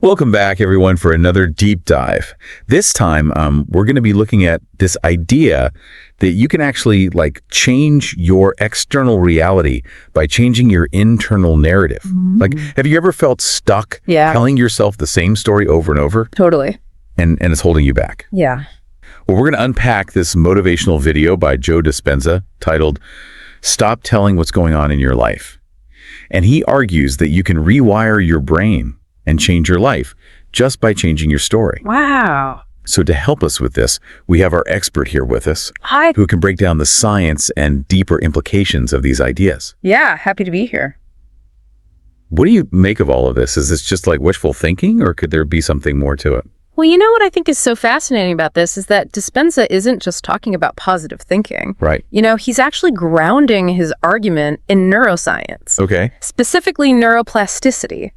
Welcome back, everyone, for another deep dive. This time, we're going to be looking at this idea that you can actually change your external reality by changing your internal narrative. Have you ever felt stuck telling yourself the same story over and over? Totally. And it's holding you back? Yeah. Well, we're going to unpack this motivational video by Joe Dispenza titled, "Stop Telling What's Going On in Your Life." And he argues that you can rewire your brain and change your life just by changing your story. Wow. So to help us with this, we have our expert here with us. Hi. Who can break down the science and deeper implications of these ideas. Yeah, happy to be here. What do you make of all of this? Is this just like wishful thinking, or could there be something more to it? Well, you know what I think is so fascinating about this is that Dispenza isn't just talking about positive thinking. Right. You know, he's actually grounding his argument in neuroscience. Okay. Specifically neuroplasticity,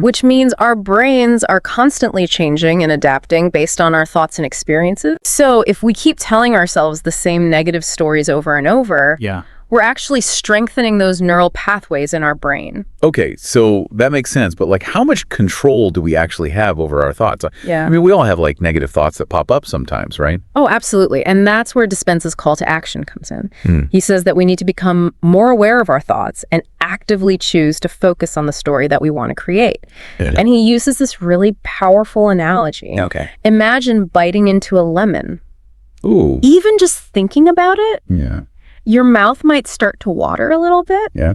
which means our brains are constantly changing and adapting based on our thoughts and experiences. So if we keep telling ourselves the same negative stories over and over, we're actually strengthening those neural pathways in our brain. Okay, so that makes sense, but how much control do we actually have over our thoughts? Yeah. I mean, we all have negative thoughts that pop up sometimes, right? Oh, absolutely. And that's where Dispenza's call to action comes in. He says that we need to become more aware of our thoughts and actively choose to focus on the story that we want to create. And he uses this really powerful analogy. Okay. Imagine biting into a lemon. Ooh. Even just thinking about it, Yeah. your mouth might start to water a little bit. Yeah.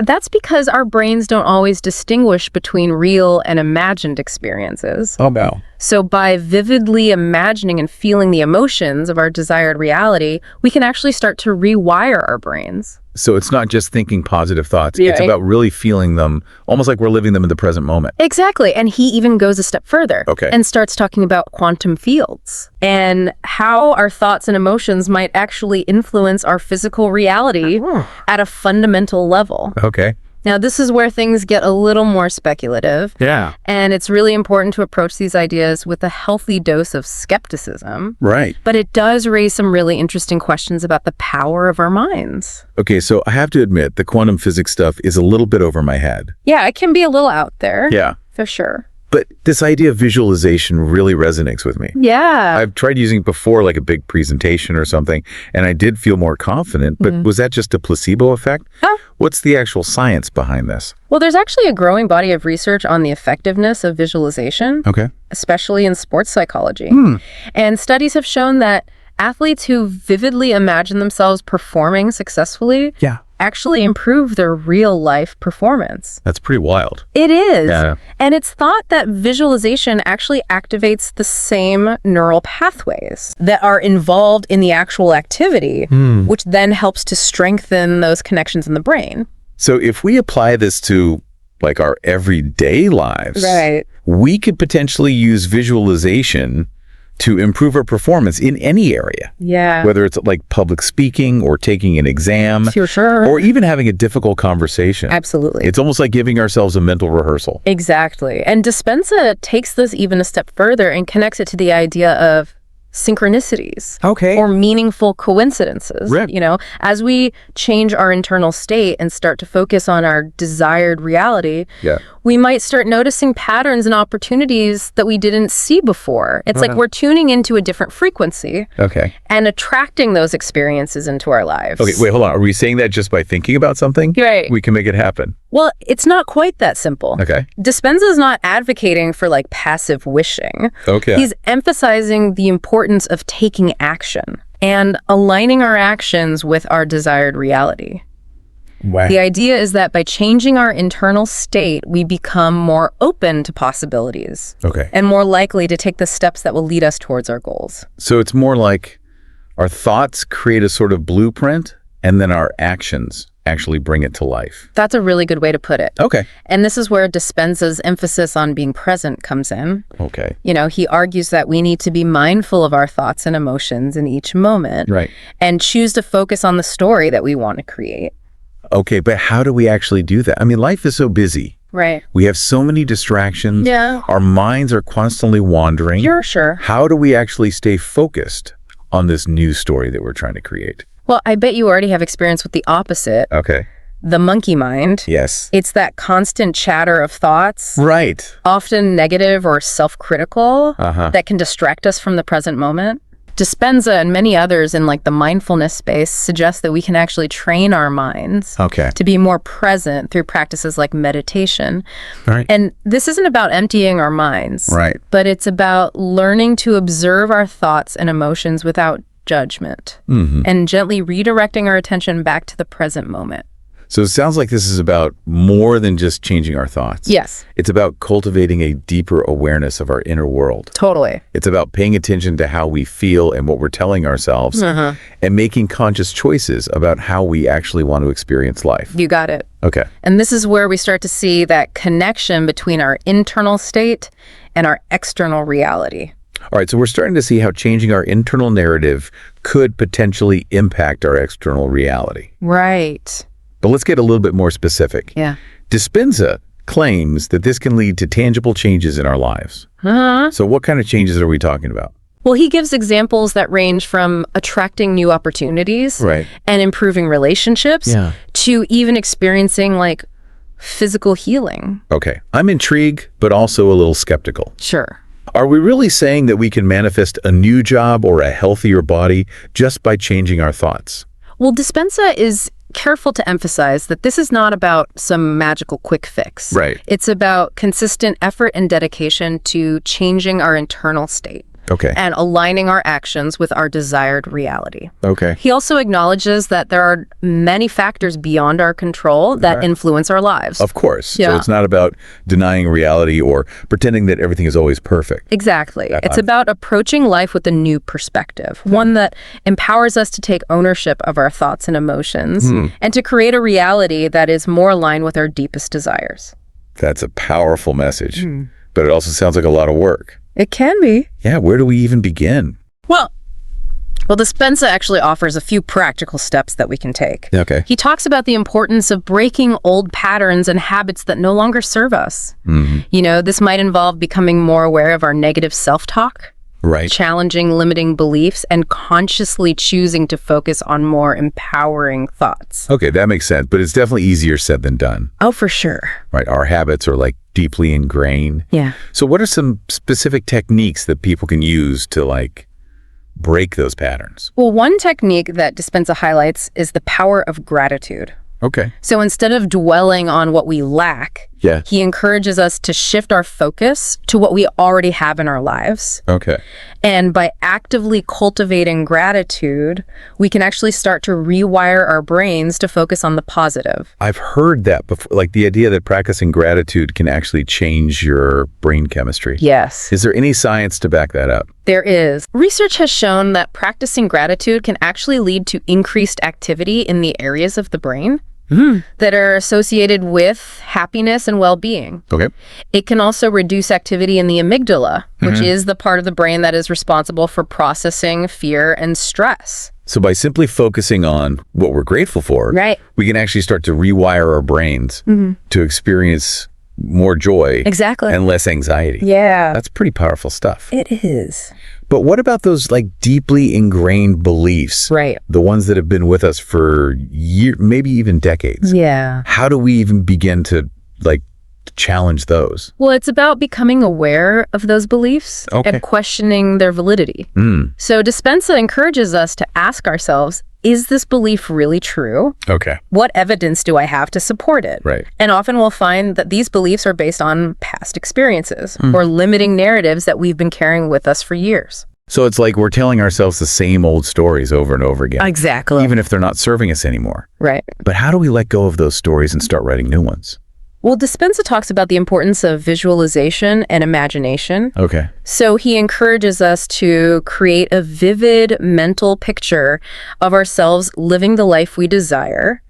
That's because our brains don't always distinguish between real and imagined experiences. Oh, no. So by vividly imagining and feeling the emotions of our desired reality, we can actually start to rewire our brains. So it's not just thinking positive thoughts. Yeah. It's about really feeling them, almost like we're living them in the present moment. Exactly. And he even goes a step further Okay. and starts talking about quantum fields and how our thoughts and emotions might actually influence our physical reality at a fundamental level. Okay. Now, this is where things get a little more speculative. Yeah. And it's really important to approach these ideas with a healthy dose of skepticism. Right. But it does raise some really interesting questions about the power of our minds. Okay, so I have to admit, the quantum physics stuff is a little bit over my head. Yeah, it can be a little out there. Yeah. For sure. But this idea of visualization really resonates with me. Yeah. I've tried using it before, like a big presentation or something, and I did feel more confident, but was that just a placebo effect? What's the actual science behind this? Well, there's actually a growing body of research on the effectiveness of visualization, especially in sports psychology. And studies have shown that athletes who vividly imagine themselves performing successfully actually improve their real-life performance. That's pretty wild. It is. Yeah. And it's thought that visualization actually activates the same neural pathways that are involved in the actual activity, which then helps to strengthen those connections in the brain. So if we apply this to our everyday lives, we could potentially use visualization to improve our performance in any area. Yeah. Whether it's public speaking or taking an exam. Sure. Or even having a difficult conversation. Absolutely. It's almost like giving ourselves a mental rehearsal. Exactly. And Dispenza takes this even a step further and connects it to the idea of synchronicities or meaningful coincidences. You know, as we change our internal state and start to focus on our desired reality, we might start noticing patterns and opportunities that we didn't see before. It's like we're tuning into a different frequency and attracting those experiences into our lives. Okay, wait, hold on. Are we saying that just by thinking about something? Right. We can make it happen? Well, it's not quite that simple. Okay. Dispenza is not advocating for passive wishing. Okay. He's emphasizing the importance of taking action and aligning our actions with our desired reality. Wow. The idea is that by changing our internal state, we become more open to possibilities and more likely to take the steps that will lead us towards our goals. So it's more like our thoughts create a sort of blueprint, and then our actions actually bring it to life. That's a really good way to put it. Okay. And this is where Dispenza's emphasis on being present comes in. Okay. You know, he argues that we need to be mindful of our thoughts and emotions in each moment. Right. And choose to focus on the story that we want to create. Okay, but how do we actually do that? I mean, life is so busy. Right. We have so many distractions. Yeah. Our minds are constantly wandering. Sure. How do we actually stay focused on this new story that we're trying to create? Well, I bet you already have experience with the opposite. Okay. the monkey mind. Yes. It's that constant chatter of thoughts, Right. often negative or self-critical, that can distract us from the present moment. Dispenza and many others in like the mindfulness space suggest that we can actually train our minds to be more present through practices like meditation. Right. And this isn't about emptying our minds, Right. but it's about learning to observe our thoughts and emotions without judgment and gently redirecting our attention back to the present moment. So it sounds like this is about more than just changing our thoughts. Yes. It's about cultivating a deeper awareness of our inner world. Totally. It's about paying attention to how we feel and what we're telling ourselves and making conscious choices about how we actually want to experience life. You got it. Okay. And this is where we start to see that connection between our internal state and our external reality. All right, so we're starting to see how changing our internal narrative could potentially impact our external reality. Right. But let's get a little bit more specific. Yeah. Dispenza claims that this can lead to tangible changes in our lives. So what kind of changes are we talking about? Well, he gives examples that range from attracting new opportunities and improving relationships to even experiencing like physical healing. Okay, I'm intrigued, but also a little skeptical. Sure. Are we really saying that we can manifest a new job or a healthier body just by changing our thoughts? Well, Dispenza is careful to emphasize that this is not about some magical quick fix. Right. It's about consistent effort and dedication to changing our internal state. Okay. And aligning our actions with our desired reality. Okay. He also acknowledges that there are many factors beyond our control that influence our lives. Of course. So it's not about denying reality or pretending that everything is always perfect. Exactly. It's about approaching life with a new perspective, one that empowers us to take ownership of our thoughts and emotions and to create a reality that is more aligned with our deepest desires. That's a powerful message, but it also sounds like a lot of work. It can be. Yeah, where do we even begin? Well, Dispenza actually offers a few practical steps that we can take. Okay. He talks about the importance of breaking old patterns and habits that no longer serve us. You know, this might involve becoming more aware of our negative self-talk, challenging limiting beliefs, and consciously choosing to focus on more empowering thoughts. Okay, that makes sense, but it's definitely easier said than done. Oh, for sure. Right, our habits are like deeply ingrained. Yeah. So what are some specific techniques that people can use to like break those patterns? Well, one technique that Dispenza highlights is the power of gratitude. Okay. So instead of dwelling on what we lack, he encourages us to shift our focus to what we already have in our lives. Okay. And by actively cultivating gratitude, we can actually start to rewire our brains to focus on the positive. I've heard that before, like the idea that practicing gratitude can actually change your brain chemistry. Yes. Is there any science to back that up? There is. Research has shown that practicing gratitude can actually lead to increased activity in the areas of the brain that are associated with happiness and well-being. Okay. It can also reduce activity in the amygdala, which is the part of the brain that is responsible for processing fear and stress. So by simply focusing on what we're grateful for, we can actually start to rewire our brains to experience more joy and less anxiety. Yeah. That's pretty powerful stuff. It is. But what about those like deeply ingrained beliefs? Right. The ones that have been with us for years, maybe even decades. Yeah. How do we even begin to like challenge those? Well, it's about becoming aware of those beliefs and questioning their validity. So Dispenza encourages us to ask ourselves, is this belief really true? Okay. What evidence do I have to support it? Right. And often we'll find that these beliefs are based on past experiences or limiting narratives that we've been carrying with us for years. So it's like we're telling ourselves the same old stories over and over again. Exactly. Even if they're not serving us anymore. Right. But how do we let go of those stories and start writing new ones? Well, Dispenza talks about the importance of visualization and imagination. Okay. So he encourages us to create a vivid mental picture of ourselves living the life we desire,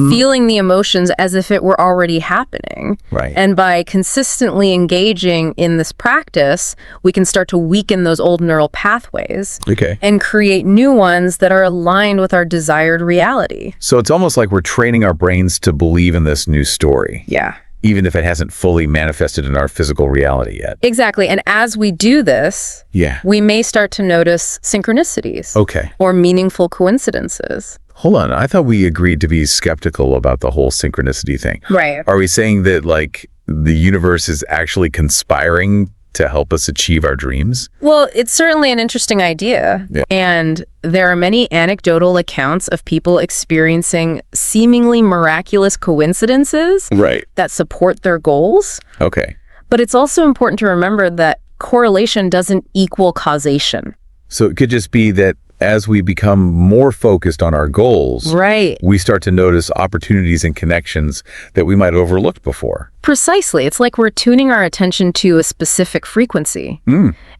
feeling the emotions as if it were already happening. Right. And by consistently engaging in this practice, we can start to weaken those old neural pathways and create new ones that are aligned with our desired reality. So it's almost like we're training our brains to believe in this new story. Yeah. Even if it hasn't fully manifested in our physical reality yet. Exactly. And as we do this, we may start to notice synchronicities or meaningful coincidences. Hold on. I thought we agreed to be skeptical about the whole synchronicity thing. Right. Are we saying that, like, the universe is actually conspiring to help us achieve our dreams? Well, it's certainly an interesting idea. Yeah. And there are many anecdotal accounts of people experiencing seemingly miraculous coincidences that support their goals. Okay. But it's also important to remember that correlation doesn't equal causation. So it could just be that as we become more focused on our goals, we start to notice opportunities and connections that we might have overlooked before. Precisely. It's like we're tuning our attention to a specific frequency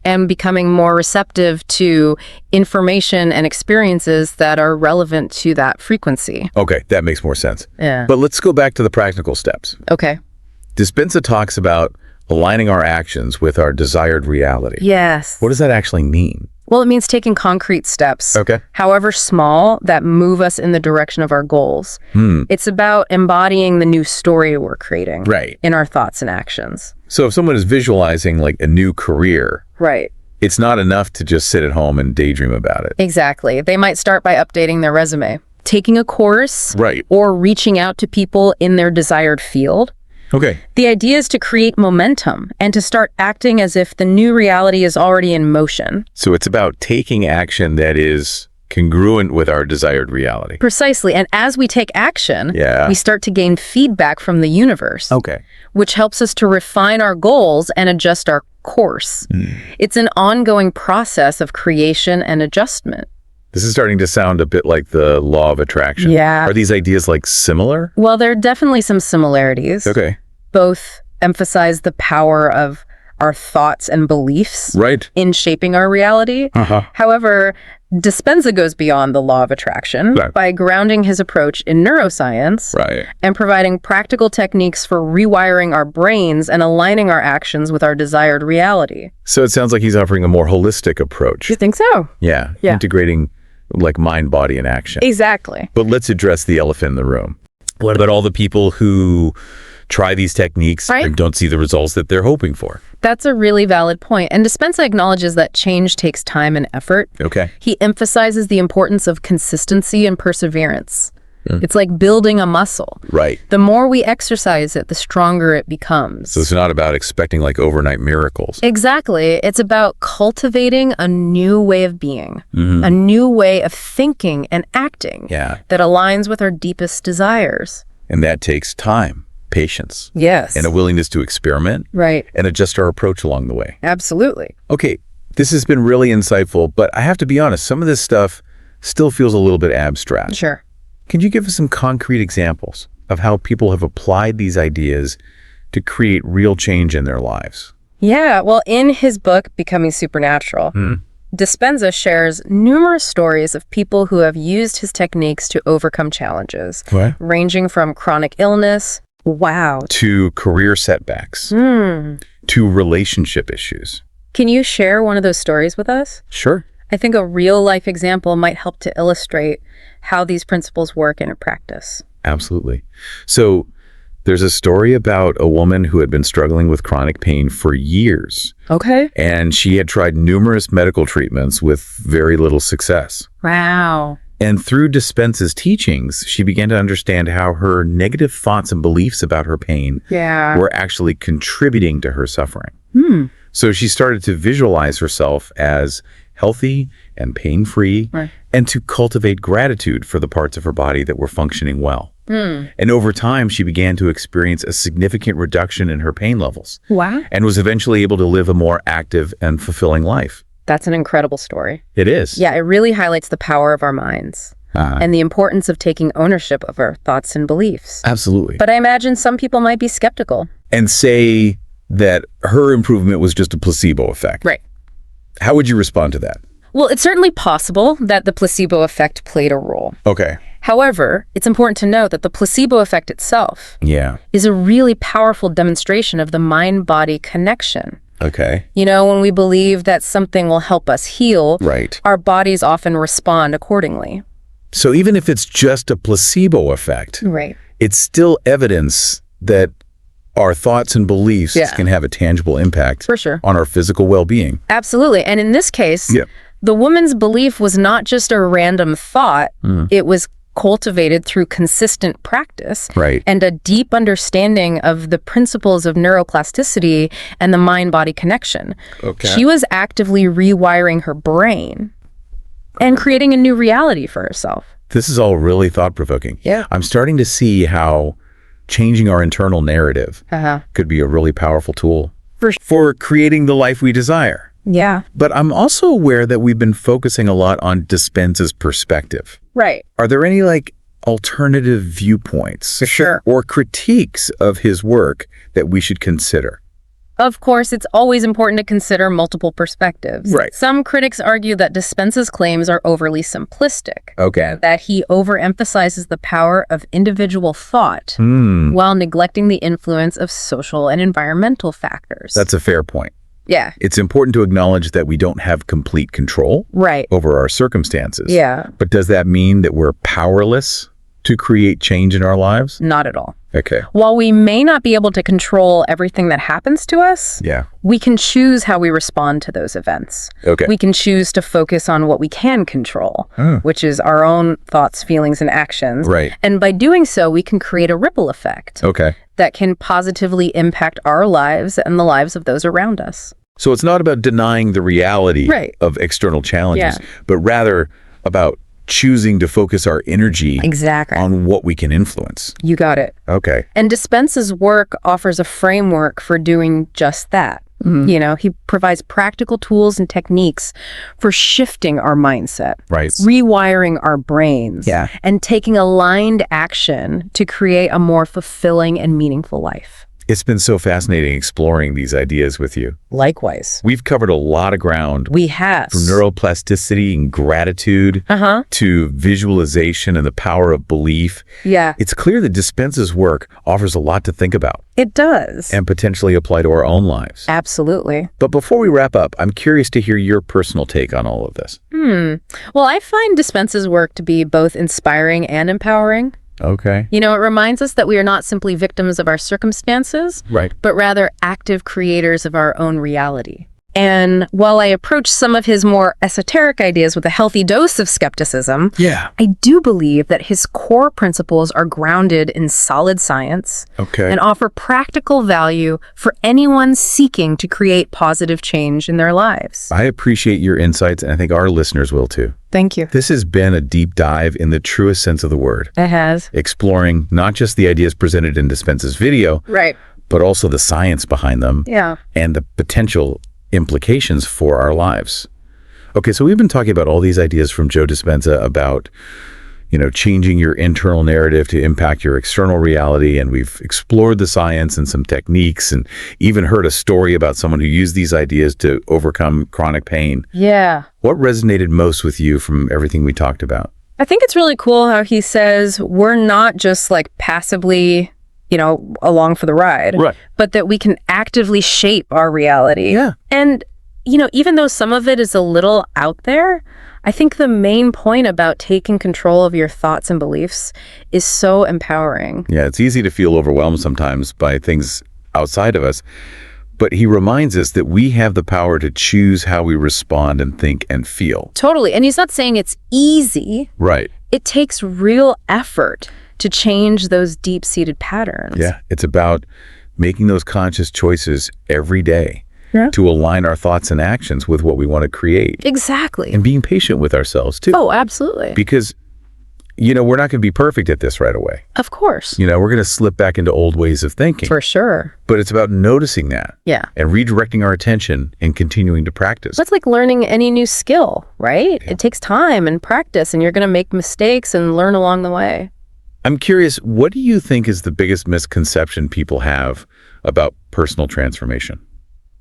and becoming more receptive to information and experiences that are relevant to that frequency. Okay, that makes more sense. Yeah. But let's go back to the practical steps. Okay. Dispenza talks about aligning our actions with our desired reality. Yes. What does that actually mean? Well, it means taking concrete steps, Okay. however small, that move us in the direction of our goals. It's about embodying the new story we're creating in our thoughts and actions. So if someone is visualizing like a new career, it's not enough to just sit at home and daydream about it. Exactly. They might start by updating their resume, taking a course, Right. or reaching out to people in their desired field. Okay. The idea is to create momentum and to start acting as if the new reality is already in motion. So it's about taking action that is congruent with our desired reality. Precisely. And as we take action, Yeah. we start to gain feedback from the universe, Okay. which helps us to refine our goals and adjust our course. It's an ongoing process of creation and adjustment. This is starting to sound a bit like the law of attraction. Yeah. Are these ideas like similar? Well, there are definitely some similarities. Okay. Both emphasize the power of our thoughts and beliefs Right. in shaping our reality. However, Dispenza goes beyond the law of attraction by grounding his approach in neuroscience and providing practical techniques for rewiring our brains and aligning our actions with our desired reality. So it sounds like he's offering a more holistic approach. You think so? Yeah. Integrating like mind, body, and action. Exactly. But let's address the elephant in the room. What about all the people who try these techniques and don't see the results that they're hoping for? That's a really valid point. And Dispenza acknowledges that change takes time and effort. Okay. He emphasizes the importance of consistency and perseverance. It's like building a muscle. Right. The more we exercise it, the stronger it becomes. So it's not about expecting like overnight miracles. Exactly. It's about cultivating a new way of being, a new way of thinking and acting that aligns with our deepest desires. And that takes time, patience, Yes. and a willingness to experiment and adjust our approach along the way. Absolutely. Okay, this has been really insightful, but I have to be honest, some of this stuff still feels a little bit abstract. Sure. Can you give us some concrete examples of how people have applied these ideas to create real change in their lives? Yeah. Well, in his book, Becoming Supernatural, Dispenza shares numerous stories of people who have used his techniques to overcome challenges, ranging from chronic illness, to career setbacks, to relationship issues. Can you share one of those stories with us? Sure. I think a real-life example might help to illustrate how these principles work in practice. Absolutely. So there's a story about a woman who had been struggling with chronic pain for years. Okay. And she had tried numerous medical treatments with very little success. Wow. And through Dispenza's teachings, she began to understand how her negative thoughts and beliefs about her pain were actually contributing to her suffering. So she started to visualize herself as healthy and pain-free, and to cultivate gratitude for the parts of her body that were functioning well. And over time, she began to experience a significant reduction in her pain levels. Wow. And was eventually able to live a more active and fulfilling life. That's an incredible story. It is. Yeah, it really highlights the power of our minds and the importance of taking ownership of our thoughts and beliefs. Absolutely. But I imagine some people might be skeptical. And say that her improvement was just a placebo effect. Right. How would you respond to that? Well, it's certainly possible that the placebo effect played a role. Okay. However, it's important to note that the placebo effect itself is a really powerful demonstration of the mind-body connection. Okay. You know, when we believe that something will help us heal, our bodies often respond accordingly. So even if it's just a placebo effect, it's still evidence that our thoughts and beliefs can have a tangible impact on our physical well-being. Absolutely. And in this case, the woman's belief was not just a random thought. It was cultivated through consistent practice Right. and a deep understanding of the principles of neuroplasticity and the mind-body connection. Okay. She was actively rewiring her brain and creating a new reality for herself. This is all really thought-provoking. Yeah. I'm starting to see how changing our internal narrative could be a really powerful tool for creating the life we desire. Yeah. But I'm also aware that we've been focusing a lot on Dispenza's perspective. Right. Are there any alternative viewpoints For sure. or critiques of his work that we should consider? Of course, it's always important to consider multiple perspectives. Right. Some critics argue that Dispenza's claims are overly simplistic. Okay. That he overemphasizes the power of individual thought while neglecting the influence of social and environmental factors. That's a fair point. Yeah. It's important to acknowledge that we don't have complete control Right. over our circumstances. Yeah. But does that mean that we're powerless to create change in our lives? Not at all. Okay. While we may not be able to control everything that happens to us, Yeah. we can choose how we respond to those events. Okay. We can choose to focus on what we can control, which is our own thoughts, feelings, and actions. Right. And by doing so, we can create a ripple effect Okay. that can positively impact our lives and the lives of those around us. So it's not about denying the reality Right. of external challenges, Yeah. but rather about choosing to focus our energy Exactly. on what we can influence. You got it. Okay. And Dispenza's work offers a framework for doing just that. You know, he provides practical tools and techniques for shifting our mindset, Right. rewiring our brains, Yeah. and taking aligned action to create a more fulfilling and meaningful life. It's been so fascinating exploring these ideas with you. Likewise. We've covered a lot of ground, We have. from neuroplasticity and gratitude to visualization and the power of belief. Yeah, It's clear that Dispenza's work offers a lot to think about it does. and potentially apply to our own lives. Absolutely. But before we wrap up, I'm curious to hear your personal take on all of this. Well, I find Dispenza's work to be both inspiring and empowering. Okay. You know, it reminds us that we are not simply victims of our circumstances, Right. but rather active creators of our own reality. And while I approach some of his more esoteric ideas with a healthy dose of skepticism, Yeah. I do believe that his core principles are grounded in solid science Okay. and offer practical value for anyone seeking to create positive change in their lives. I appreciate your insights, and I think our listeners will too. Thank you. This has been a deep dive in the truest sense of the word, It has. exploring not just the ideas presented in Dispenza's video, Right. but also the science behind them Yeah. and the potential implications for our lives. Okay, so we've been talking about all these ideas from Joe Dispenza about, changing your internal narrative to impact your external reality, and we've explored the science and some techniques and even heard a story about someone who used these ideas to overcome chronic pain. Yeah. What resonated most with you from everything we talked about? I think it's really cool how he says we're not just passively, along for the ride, Right. but that we can actively shape our reality. Yeah. And, even though some of it is a little out there, I think the main point about taking control of your thoughts and beliefs is so empowering. Yeah, it's easy to feel overwhelmed sometimes by things outside of us, but he reminds us that we have the power to choose how we respond and think and feel. Totally. And he's not saying it's easy. Right. It takes real effort to change those deep-seated patterns. Yeah, it's about making those conscious choices every day to align our thoughts and actions with what we want to create. Exactly. And being patient with ourselves too. Oh, absolutely. Because, we're not going to be perfect at this right away. Of course. We're going to slip back into old ways of thinking. For sure. But it's about noticing that. Yeah. And redirecting our attention and continuing to practice. That's like learning any new skill, right? It takes time and practice, and you're going to make mistakes and learn along the way. I'm curious, what do you think is the biggest misconception people have about personal transformation?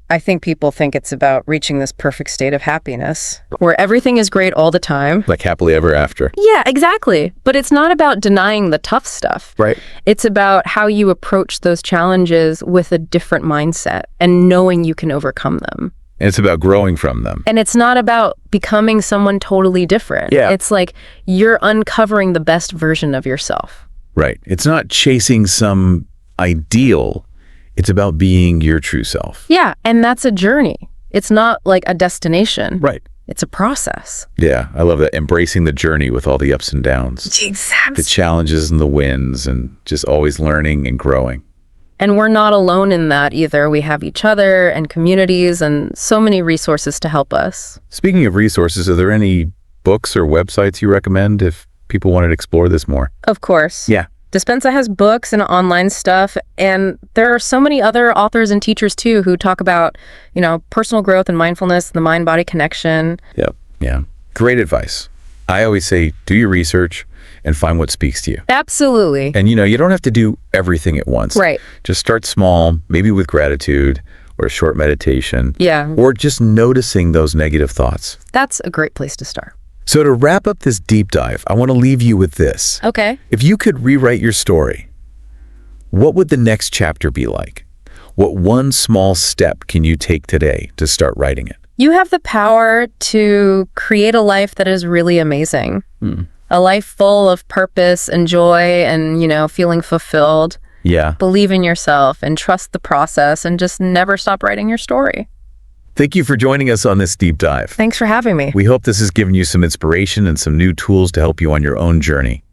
I think people think it's about reaching this perfect state of happiness where everything is great all the time. Like happily ever after. Yeah, exactly. But it's not about denying the tough stuff. Right. It's about how you approach those challenges with a different mindset and knowing you can overcome them. And it's about growing from them. And it's not about becoming someone totally different. Yeah. It's like you're uncovering the best version of yourself. Right. It's not chasing some ideal. It's about being your true self. Yeah, and that's a journey. It's not like a destination. Right. It's a process. Yeah, I love that. Embracing the journey with all the ups and downs. Exactly. The challenges and the wins, and just always learning and growing. And we're not alone in that either. We have each other and communities and so many resources to help us. Speaking of resources, are there any books or websites you recommend if people wanted to explore this more? Of course. Yeah. Dispenza has books and online stuff, and there are so many other authors and teachers too who talk about, personal growth and mindfulness, the mind-body connection. Yep. Yeah. Great advice. I always say, do your research and find what speaks to you. Absolutely. And you don't have to do everything at once. Right. Just start small, maybe with gratitude or a short meditation. Yeah. Or just noticing those negative thoughts. That's a great place to start. So to wrap up this deep dive, I want to leave you with this. Okay. If you could rewrite your story, what would the next chapter be like? What one small step can you take today to start writing it? You have the power to create a life that is really amazing. A life full of purpose and joy and, feeling fulfilled. Yeah. Believe in yourself and trust the process and just never stop writing your story. Thank you for joining us on this deep dive. Thanks for having me. We hope this has given you some inspiration and some new tools to help you on your own journey.